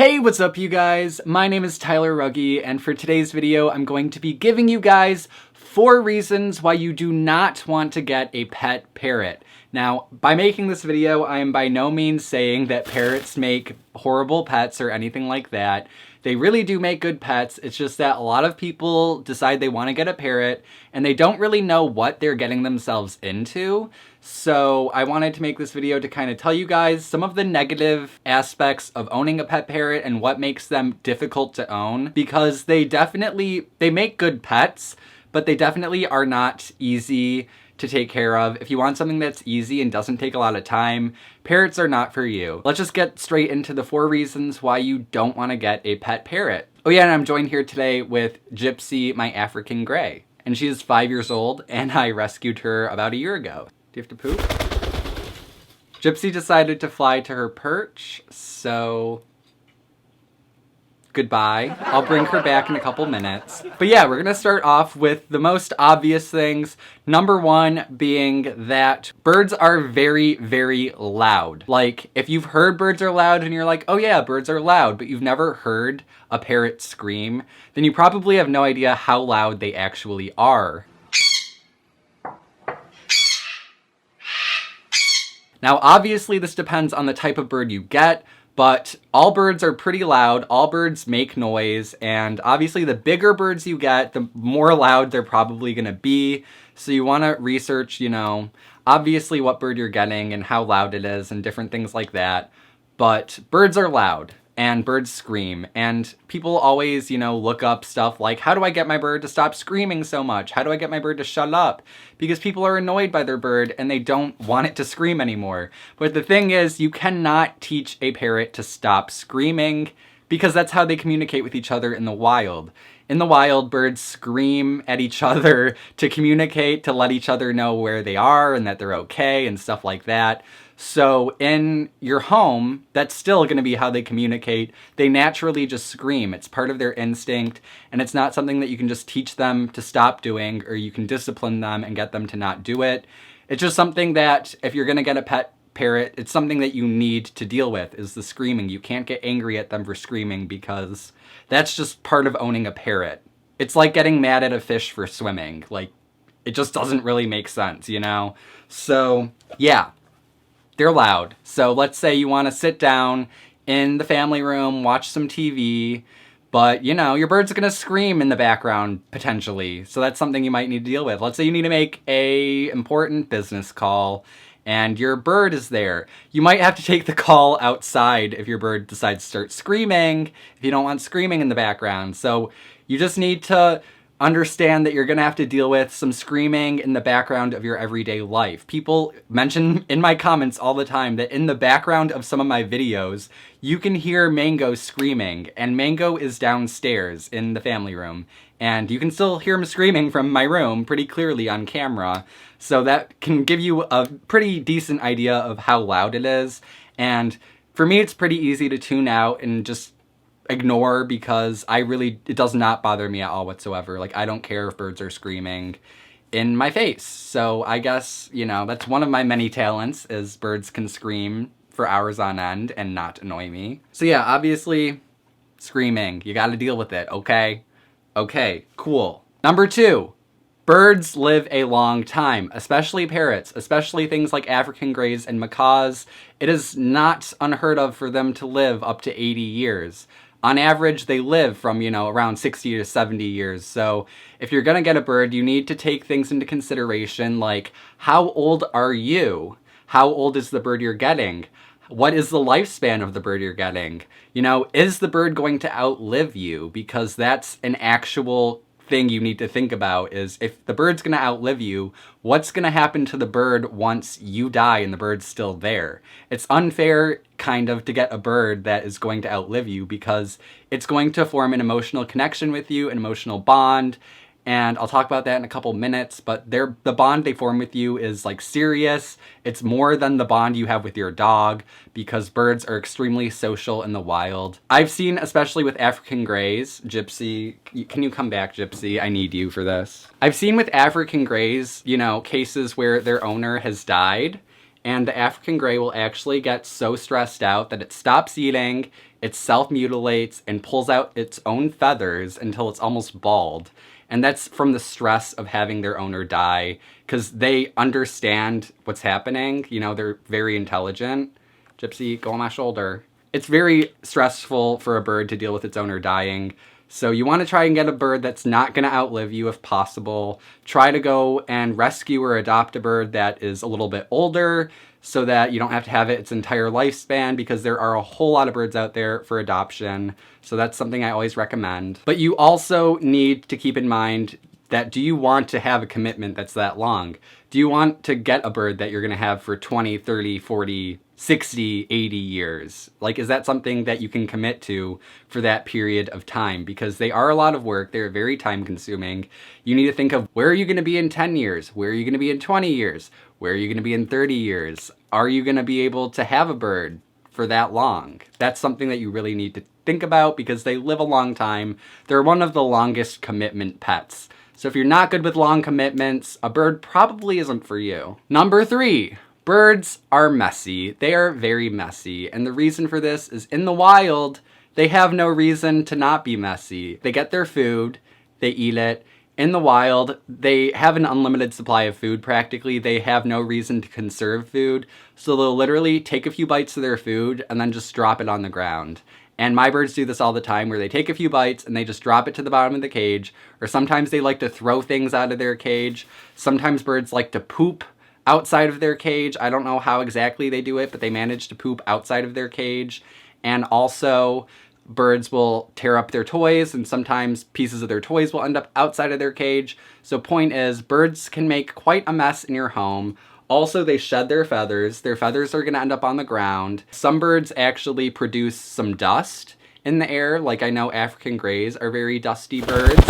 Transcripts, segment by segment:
Hey, what's up you guys? My name is Tyler Rugge, and for today's video, I'm going to be giving you guys 4 reasons why you do not want to get a pet parrot. Now, by making this video, I am by no means saying that parrots make horrible pets or anything like that. They really do make good pets. It's just that a lot of people decide they want to get a parrot and they don't really know what they're getting themselves into. So I wanted to make this video to kind of tell you guys some of the negative aspects of owning a pet parrot and what makes them difficult to own, because they make good pets, but they definitely are not easy to take care of. If you want something that's easy and doesn't take a lot of time, parrots are not for you. Let's just get straight into the 4 reasons why you don't want to get a pet parrot. Oh yeah, and I'm joined here today with Gypsy, my African Grey. And she is 5 years old, and I rescued her about a year ago. Do you have to poop? Gypsy decided to fly to her perch, so goodbye. I'll bring her back in a couple minutes. But yeah, we're gonna start off with the most obvious things. Number 1 being that birds are very, very loud. Like, if you've heard birds are loud and you're like, oh yeah, birds are loud, but you've never heard a parrot scream, then you probably have no idea how loud they actually are. Now, obviously this depends on the type of bird you get, but all birds are pretty loud, all birds make noise, and obviously the bigger birds you get, the more loud they're probably gonna be. So you wanna research, obviously what bird you're getting and how loud it is and different things like that. But birds are loud and birds scream, and people always, look up stuff like, how do I get my bird to stop screaming so much? How do I get my bird to shut up? Because people are annoyed by their bird and they don't want it to scream anymore. But the thing is, you cannot teach a parrot to stop screaming, because that's how they communicate with each other in the wild. In the wild, birds scream at each other to communicate, to let each other know where they are and that they're okay and stuff like that. So in your home, that's still going to be how they communicate. They naturally just scream. It's part of their instinct, and it's not something that you can just teach them to stop doing, or you can discipline them and get them to not do it. It's just something that if you're going to get a pet parrot, it's something that you need to deal with, is the screaming. You can't get angry at them for screaming, because that's just part of owning a parrot. It's like getting mad at a fish for swimming. Like, it just doesn't really make sense, So, yeah. They're loud. So let's say you want to sit down in the family room, watch some TV, but your bird's going to scream in the background potentially. So that's something you might need to deal with. Let's say you need to make a important business call and your bird is there. You might have to take the call outside if your bird decides to start screaming, if you don't want screaming in the background. So you just need to understand that you're gonna have to deal with some screaming in the background of your everyday life. People mention in my comments all the time that in the background of some of my videos, you can hear Mango screaming, and Mango is downstairs in the family room, and you can still hear him screaming from my room pretty clearly on camera. So that can give you a pretty decent idea of how loud it is. And for me, it's pretty easy to tune out and just ignore, because it does not bother me at all whatsoever. Like, I don't care if birds are screaming in my face. So I guess, that's one of my many talents, is birds can scream for hours on end and not annoy me. So yeah, obviously screaming, you gotta deal with it, okay? Okay, cool. Number 2, birds live a long time, especially parrots, especially things like African greys and macaws. It is not unheard of for them to live up to 80 years. On average, they live from, around 60 to 70 years. So if you're gonna get a bird, you need to take things into consideration like, how old are you? How old is the bird you're getting? What is the lifespan of the bird you're getting? Is the bird going to outlive you? Because that's an actual thing you need to think about, is if the bird's gonna outlive you, what's gonna happen to the bird once you die and the bird's still there? It's unfair, kind of, to get a bird that is going to outlive you, because it's going to form an emotional connection with you, an emotional bond, and I'll talk about that in a couple minutes, but the bond they form with you is like serious. It's more than the bond you have with your dog, because birds are extremely social in the wild. I've seen, especially with African greys, Gypsy, can you come back, Gypsy? I need you for this. I've seen with African greys, cases where their owner has died, and the African grey will actually get so stressed out that it stops eating, it self-mutilates and pulls out its own feathers until it's almost bald. And that's from the stress of having their owner die, because they understand what's happening. You know, they're very intelligent. Gypsy, go on my shoulder. It's very stressful for a bird to deal with its owner dying. So you want to try and get a bird that's not going to outlive you if possible. Try to go and rescue or adopt a bird that is a little bit older so that you don't have to have it its entire lifespan, because there are a whole lot of birds out there for adoption. So that's something I always recommend. But you also need to keep in mind that, do you want to have a commitment that's that long? Do you want to get a bird that you're going to have for 20, 30, 40, 60, 80 years? Like, is that something that you can commit to for that period of time? Because they are a lot of work. They're very time consuming. You need to think of, where are you going to be in 10 years? Where are you going to be in 20 years? Where are you going to be in 30 years? Are you going to be able to have a bird for that long? That's something that you really need to think about, because they live a long time. They're one of the longest commitment pets. So if you're not good with long commitments, a bird probably isn't for you. Number 3. Birds are messy. They are very messy. And the reason for this is, in the wild, they have no reason to not be messy. They get their food, they eat it. In the wild, they have an unlimited supply of food practically. They have no reason to conserve food. So they'll literally take a few bites of their food and then just drop it on the ground. And my birds do this all the time, where they take a few bites and they just drop it to the bottom of the cage. Or sometimes they like to throw things out of their cage. Sometimes birds like to poop outside of their cage. I don't know how exactly they do it, but they manage to poop outside of their cage. And also, birds will tear up their toys, and sometimes pieces of their toys will end up outside of their cage. So point is, birds can make quite a mess in your home. Also, they shed their feathers. Their feathers are going to end up on the ground. Some birds actually produce some dust in the air. Like, I know African greys are very dusty birds.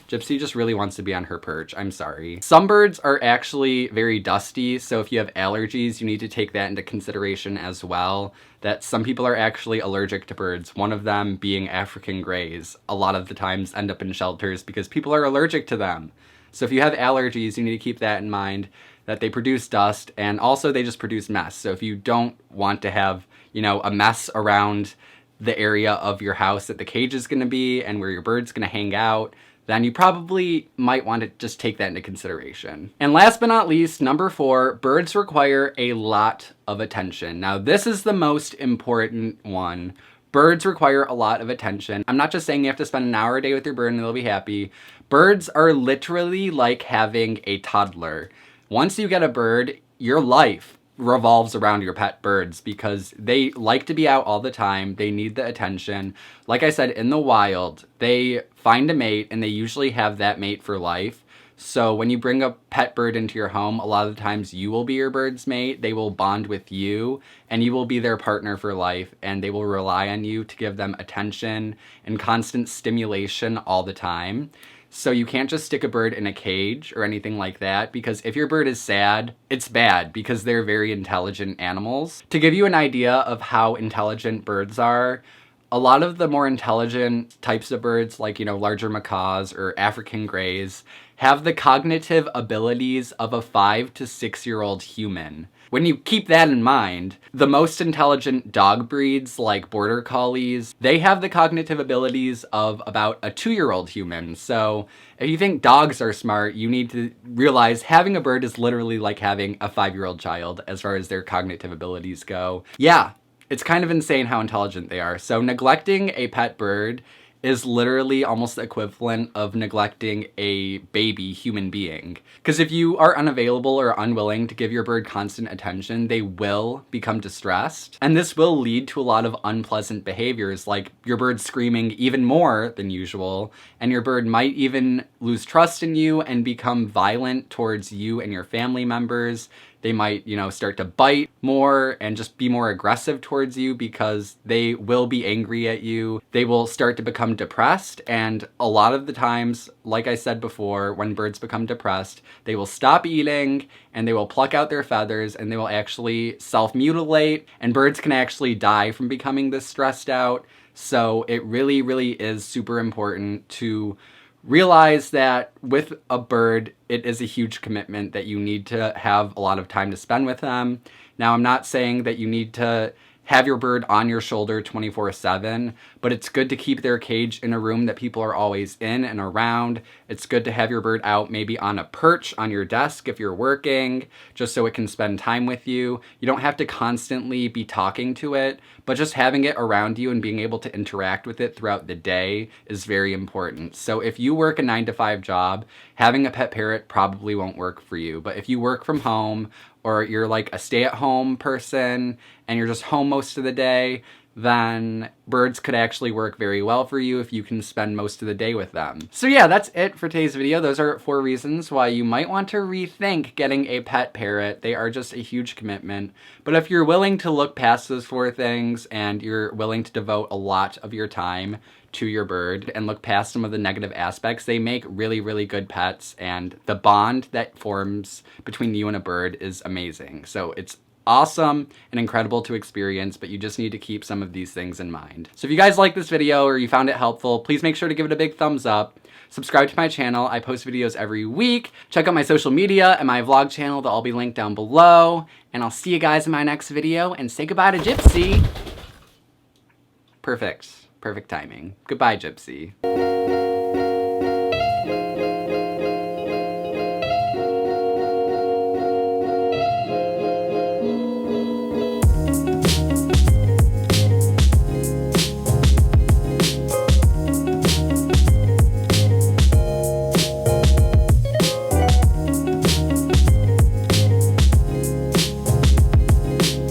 Gypsy just really wants to be on her perch. I'm sorry. Some birds are actually very dusty, so if you have allergies, you need to take that into consideration as well. That some people are actually allergic to birds, one of them being African greys. A lot of the times end up in shelters because people are allergic to them. So if you have allergies, you need to keep that in mind, that they produce dust, and also they just produce mess. So if you don't want to have, you know, a mess around the area of your house that the cage is going to be and where your bird's going to hang out, then you probably might want to just take that into consideration. And last but not least, number 4, birds require a lot of attention. Now, this is the most important one. Birds require a lot of attention. I'm not just saying you have to spend an hour a day with your bird and they'll be happy. Birds are literally like having a toddler. Once you get a bird, your life revolves around your pet birds, because they like to be out all the time. They need the attention. Like I said, in the wild, they find a mate and they usually have that mate for life. So when you bring a pet bird into your home, a lot of the times you will be your bird's mate. They will bond with you and you will be their partner for life, and they will rely on you to give them attention and constant stimulation all the time. So you can't just stick a bird in a cage or anything like that, because if your bird is sad, it's bad, because they're very intelligent animals. To give you an idea of how intelligent birds are, a lot of the more intelligent types of birds, like, you know, larger macaws or African greys, have the cognitive abilities of a 5 to 6-year-old human. When you keep that in mind, the most intelligent dog breeds, like border collies, they have the cognitive abilities of about a 2-year-old human. So if you think dogs are smart, you need to realize having a bird is literally like having a 5-year-old child as far as their cognitive abilities go. Yeah, it's kind of insane how intelligent they are. So neglecting a pet bird is literally almost the equivalent of neglecting a baby human being. Because if you are unavailable or unwilling to give your bird constant attention, they will become distressed. And this will lead to a lot of unpleasant behaviors, like your bird screaming even more than usual, and your bird might even lose trust in you and become violent towards you and your family members. They might, you know, start to bite more and just be more aggressive towards you because they will be angry at you. They will start to become depressed, and a lot of the times, like I said before, when birds become depressed, they will stop eating and they will pluck out their feathers and they will actually self-mutilate, and birds can actually die from becoming this stressed out. So it really, really is super important to realize that with a bird, it is a huge commitment, that you need to have a lot of time to spend with them. Now, I'm not saying that you need to have your bird on your shoulder 24/7, but it's good to keep their cage in a room that people are always in and around. It's good to have your bird out maybe on a perch on your desk if you're working, just so it can spend time with you. You don't have to constantly be talking to it, but just having it around you and being able to interact with it throughout the day is very important. So if you work a 9-to-5 job, having a pet parrot probably won't work for you. But if you work from home, or you're like a stay-at-home person and you're just home most of the day, then birds could actually work very well for you if you can spend most of the day with them. So yeah, that's it for today's video. Those are 4 reasons why you might want to rethink getting a pet parrot. They are just a huge commitment. But if you're willing to look past those 4 things and you're willing to devote a lot of your time to your bird and look past some of the negative aspects, they make really, really good pets, and the bond that forms between you and a bird is amazing. So it's awesome and incredible to experience, but you just need to keep some of these things in mind. So if you guys like this video or you found it helpful, please make sure to give it a big thumbs up. Subscribe to my channel. I post videos every week. Check out my social media and my vlog channel. They'll all be linked down below. And I'll see you guys in my next video, and say goodbye to Gypsy. Perfect timing. Goodbye, Gypsy.